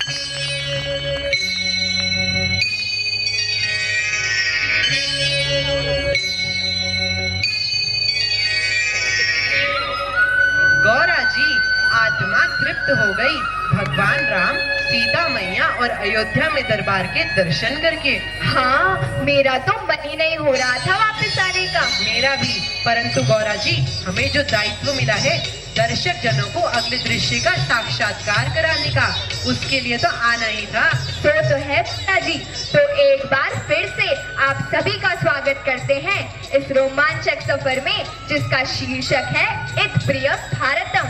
गौरा जी, आत्मा तृप्त हो गई भगवान राम, सीता मैया और अयोध्या में दरबार के दर्शन करके। हाँ, मेरा तो मन ही नहीं हो रहा था वापस आने का। मेरा भी, परंतु गौरा जी, हमें जो दायित्व मिला है दर्शक जनों को अगले दृश्य का साक्षात्कार कराने का, उसके लिए तो आना ही था। तो है पिताजी। तो एक बार फिर से आप सभी का स्वागत करते हैं इस रोमांचक सफर में, जिसका शीर्षक है इत प्रिय भारतम।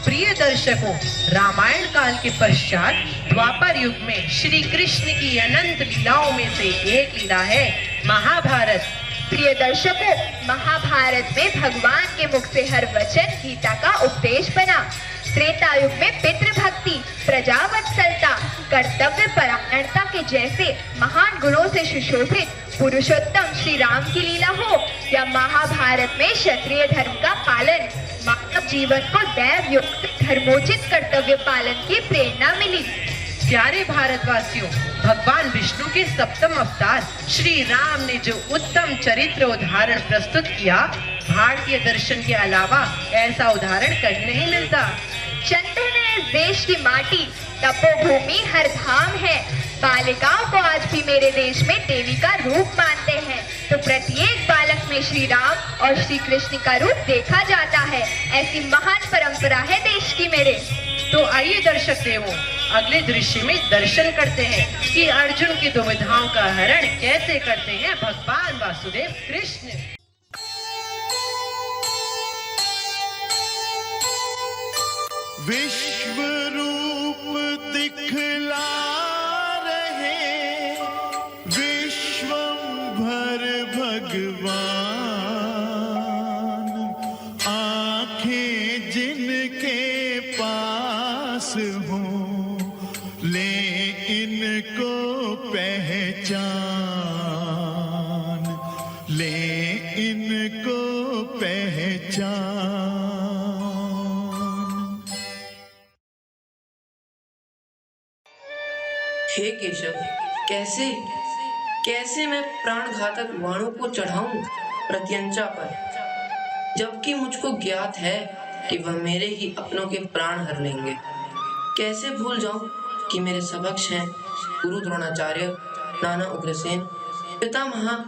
प्रिय दर्शकों, रामायण काल के पश्चात द्वापर युग में श्री कृष्ण की अनंत लीलाओं में से एक लीला है महाभारत। प्रिय दर्शकों, महाभारत में भगवान के मुख से हर वचन गीता का उपदेश बना। त्रेता युग में पितृभक्ति, प्रजावत्सलता, कर्तव्य परायणता के जैसे महान गुणों से सुशोभित पुरुषोत्तम श्री राम की लीला हो, या महाभारत में क्षत्रिय धर्म का पालन, मानव जीवन को दैव युक्त धर्मोचित कर्तव्य पालन की प्रेरणा मिली। प्यारे भारतवासियों, भगवान विष्णु के सप्तम अवतार श्री राम ने जो उत्तम चरित्र उदाहरण प्रस्तुत किया, भारतीय दर्शन के अलावा ऐसा उदाहरण कहीं नहीं मिलता। चंद्र में इस देश की माटी, तपोभूमि हर धाम है। बालिकाओं को आज भी मेरे देश में देवी का रूप मानते हैं, तो प्रत्येक बालक में श्री राम और श्री कृष्ण का रूप देखा जाता है। ऐसी महान परंपरा है देश की मेरे। तो आइए दर्शक देवों, अगले दृश्य में दर्शन करते हैं कि अर्जुन की दुविधाओं का हरण कैसे करते हैं भगवान वासुदेव कृष्ण। विश्व रूप दिखला रहे विश्वंभर भगवान, आंखें जिनके पास हों ले इनको पहचान, ले इनको पहचान। हे केशव, कैसे कैसे मैं प्राणघातक वाणों को चढ़ाऊं प्रत्यंचा पर, जबकि मुझको ज्ञात है कि वह मेरे ही अपनों के प्राण हर लेंगे। कैसे भूल जाऊं कि मेरे सबक्ष हैं गुरु द्रोणाचार्य, नाना उग्रसेन, पितामह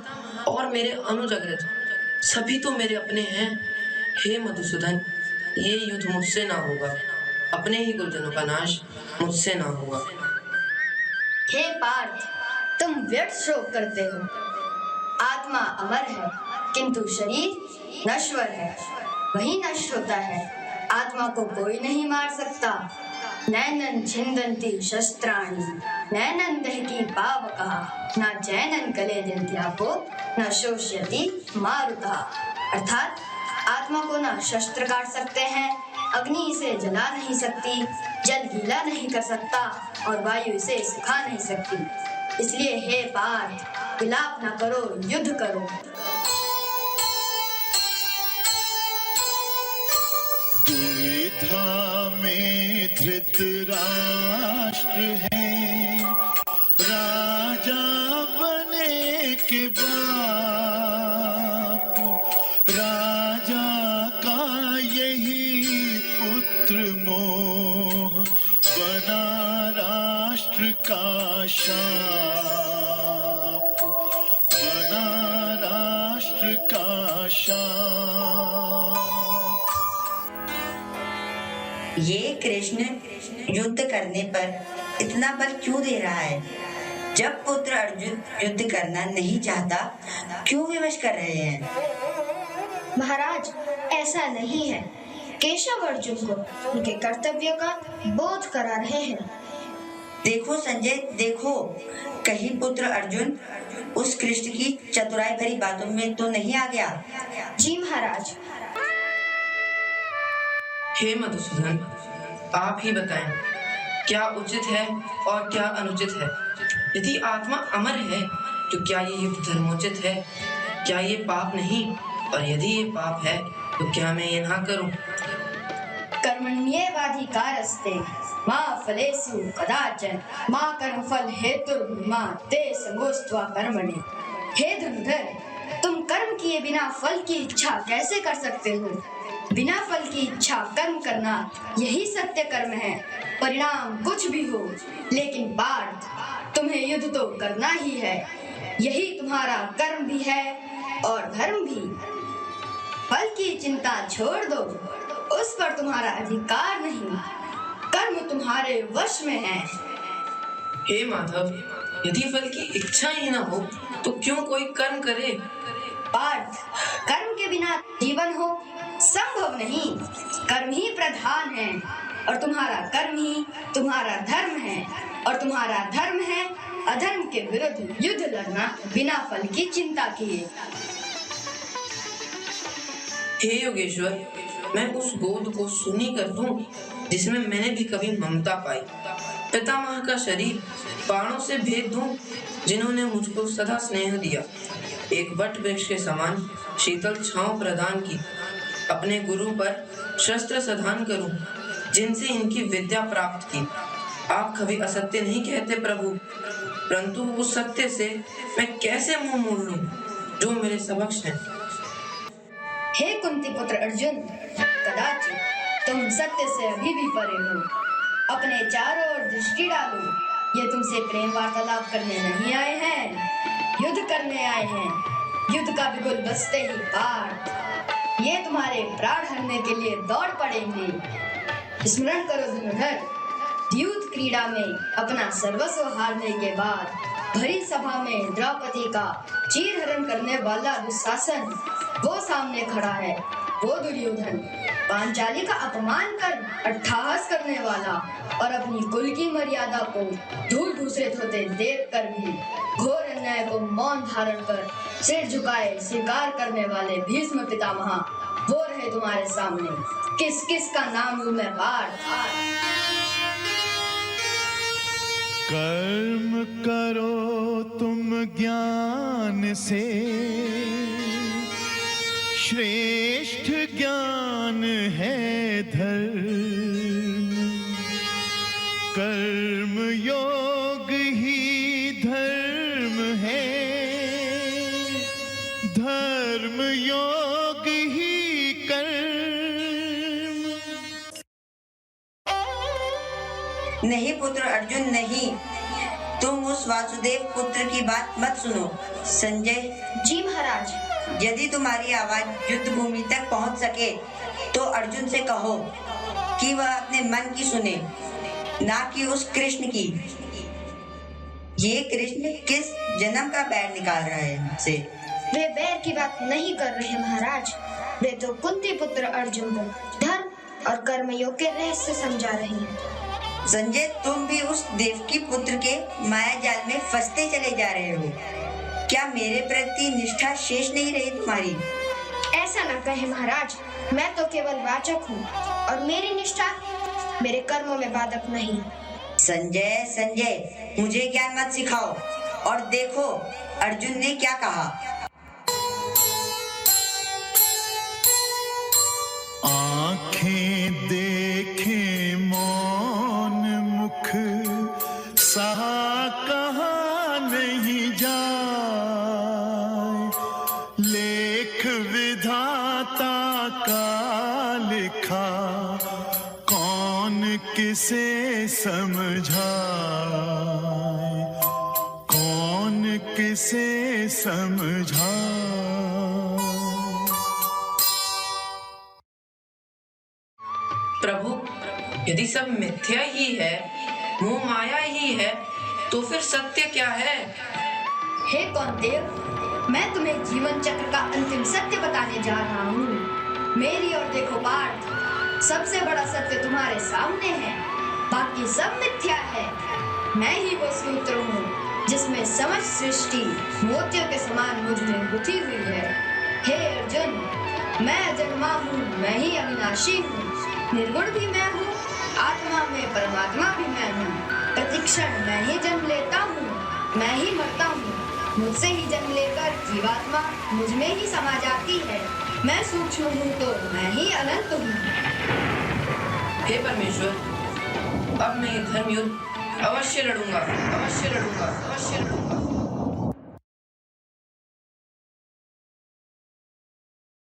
और मेरे अनुज अग्रज, सभी तो मेरे अपने हैं। हे मधुसूदन, ये युद्ध मुझसे ना होगा, अपने ही गुरुजनों का नाश मुझसे ना होगा। हे पार्थ, तुम व्यर्थ शोक करते हो। आत्मा अमर है, किंतु शरीर नश्वर है, वही नष्ट होता है। आत्मा को कोई नहीं मार सकता। नैनन छिन्दन्ति शस्त्राणि, नैनन दहति पावकः, न चैनन क्लेदन्त्यापो, न शोष्यति मारुतः। अर्थात आत्मा को न शस्त्र काट सकते हैं, अग्नि इसे जला नहीं सकती, जल गीला नहीं कर सकता और वायु इसे सुखा नहीं सकती। इसलिए हे पार्थ, विलाप न करो, युद्ध करो। दुविधा में धृतराष्ट्र है, राजा बने के बाप, राजा का यही पुत्र मोह, बना राष्ट्र का शाप, बना राष्ट्र का शाप। ये कृष्ण युद्ध करने पर इतना बल क्यों दे रहा है? जब पुत्र अर्जुन युद्ध करना नहीं चाहता, क्यों विवश कर रहे हैं? महाराज, ऐसा नहीं है। केशव अर्जुन को उनके कर्तव्य का बोध करा रहे हैं। देखो संजय, देखो, कहीं पुत्र अर्जुन उस कृष्ण की चतुराई भरी बातों में तो नहीं आ गया? जी महाराज। हे मधुसूदन, आप ही बताएं, क्या उचित है और क्या अनुचित है? यदि आत्मा अमर है तो क्या ये युद्ध धर्मोचित है? क्या ये पाप नहीं? और यदि ये पाप है तो क्या मैं ये ना करूं? कर्मण्येवाधिकारस्ते माँ फलेषु कदाचन माँ कर्मफल हेतुर्मा ते संगोस्त्वा कर्मणि। हे धनुधर, तुम कर्म किए बिना फल की इच्छा कैसे कर सकते हो? बिना फल की इच्छा कर्म करना यही सत्य कर्म है। परिणाम कुछ भी हो, लेकिन पार्थ, तुम्हें युद्ध तो करना ही है। यही तुम्हारा कर्म भी है और धर्म भी। फल की चिंता छोड़ दो, उस पर तुम्हारा अधिकार नहीं। कर्म तुम्हारे वश में है। हे माधव, यदि फल की इच्छा ही न हो तो क्यों कोई कर्म करे? पार्थ, कर्म के बिना जीवन हो संभव नहीं। कर्म ही प्रधान है और तुम्हारा कर्म ही तुम्हारा धर्म है, और तुम्हारा धर्म है अधर्म के विरुद्ध युद्ध लड़ना बिना फल की चिंता किए। हे योगेश्वर, मैं उस गोद को सुनी कर दूं जिसमें मैंने भी कभी ममता पाई। पितामह का शरीर बाणों से भेद दूं जिन्होंने मुझको सदा स्नेह दिया। एक वट वृक्ष के समान शीतल छांव प्रदान की। अपने गुरु पर शस्त्र सधान करूं जिनसे इनकी विद्या प्राप्त की। आप कभी असत्य नहीं कहते प्रभु, परंतु उस सत्य से मैं कैसे मुंह मोड़ लूं जो मेरे समक्ष है। हे कुंती पुत्र अर्जुन, कदाचित तुम सत्य से अभी भी परे हो। अपने चारों ओर दृष्टि डालो। ये तुमसे प्रेम वार्तालाप करने नहीं आए हैं, युद्ध करने आए हैं। युद्ध का बिगुल बजते ही पार्थ, ये तुम्हारे प्राण हरने के लिए दौड़ पड़ेंगे। स्मरण करो धनुधर, युद्ध क्रीड़ा में अपना सर्वस्व हारने के बाद भरी सभा में द्रौपदी का चीरहरण करने वाला दुशासन वो सामने खड़ा है। वो दुर्योधन, पांचाली का अपमान कर अट्टहास करने वाला और अपनी कुल की मर्यादा को धूल धूसरित होते देख कर भी घोर अन्याय को मौन धारण कर सिर झुकाए स्वीकार करने वाले भीष्म पितामह वो रहे तुम्हारे सामने। किस किस का नाम लूं मैं पार्थ? कर्म करो तुम ज्ञान से, श्रेष्ठ ज्ञान है धर्म। कर्म योग ही धर्म है, धर्म योग ही कर्म। नहीं पुत्र अर्जुन, नहीं, तुम उस वासुदेव पुत्र की बात मत सुनो। संजय जी महाराज। यदि तुम्हारी आवाज युद्ध भूमि तक पहुंच सके तो अर्जुन से कहो कि वह अपने मन की सुने, ना कि उस कृष्ण की। ये कृष्ण किस जन्म का बैर निकाल रहा है हमसे? वे बैर की बात नहीं कर रहे महाराज, वे तो कुंती पुत्र अर्जुन को धर्म और कर्म योग के रहस्य समझा रहे हैं। संजय, तुम भी उस देवकी पुत्र के माया जाल में फंसते चले जा रहे हो। क्या मेरे प्रति निष्ठा शेष नहीं रही तुम्हारी? ऐसा न कहे महाराज, मैं तो केवल वाचक हूँ और मेरी निष्ठा मेरे कर्मों में बाधक नहीं। संजय, संजय, मुझे ज्ञान मत सिखाओ। और देखो अर्जुन ने क्या कहा। आंखें देखे मौन मुख, सहा कहा नहीं जाए। लेख विधाता का लिखा, कौन किसे समझाए, कौन किसे समझाए। प्रभु, यदि सब मिथ्या ही है, मोह माया ही है, तो फिर सत्य क्या है? हे कौन्तेय, मैं तुम्हें जीवन चक्र का अंतिम सत्य बताने जा रहा हूँ। मेरी ओर देखो पार्थ, सबसे बड़ा सत्य तुम्हारे सामने है, बाकी सब मिथ्या है। मैं ही वो सूत्र हूँ जिसमें समस्त सृष्टि मोतियों के समान मुझ में गुथी हुई है। हे अर्जुन, मैं अजन्मा हूँ, मैं ही अविनाशी हूँ। निर्गुण भी मैं हूँ, आत्मा में परमात्मा भी मैं हूँ। प्रतिक्षण मैं ही जन्म लेता हूँ, मैं ही मरता हूँ। मुझसे ही जन्म लेकर जीवात्मा मुझ में ही समा जाती है। मैं सूक्ष्म हूँ तो मैं ही अनंत हूँ। हे परमेश्वर, अब मैं ये धर्म युद्ध अवश्य लड़ूंगा, अवश्य लड़ूंगा, अवश्य लड़ूंगा।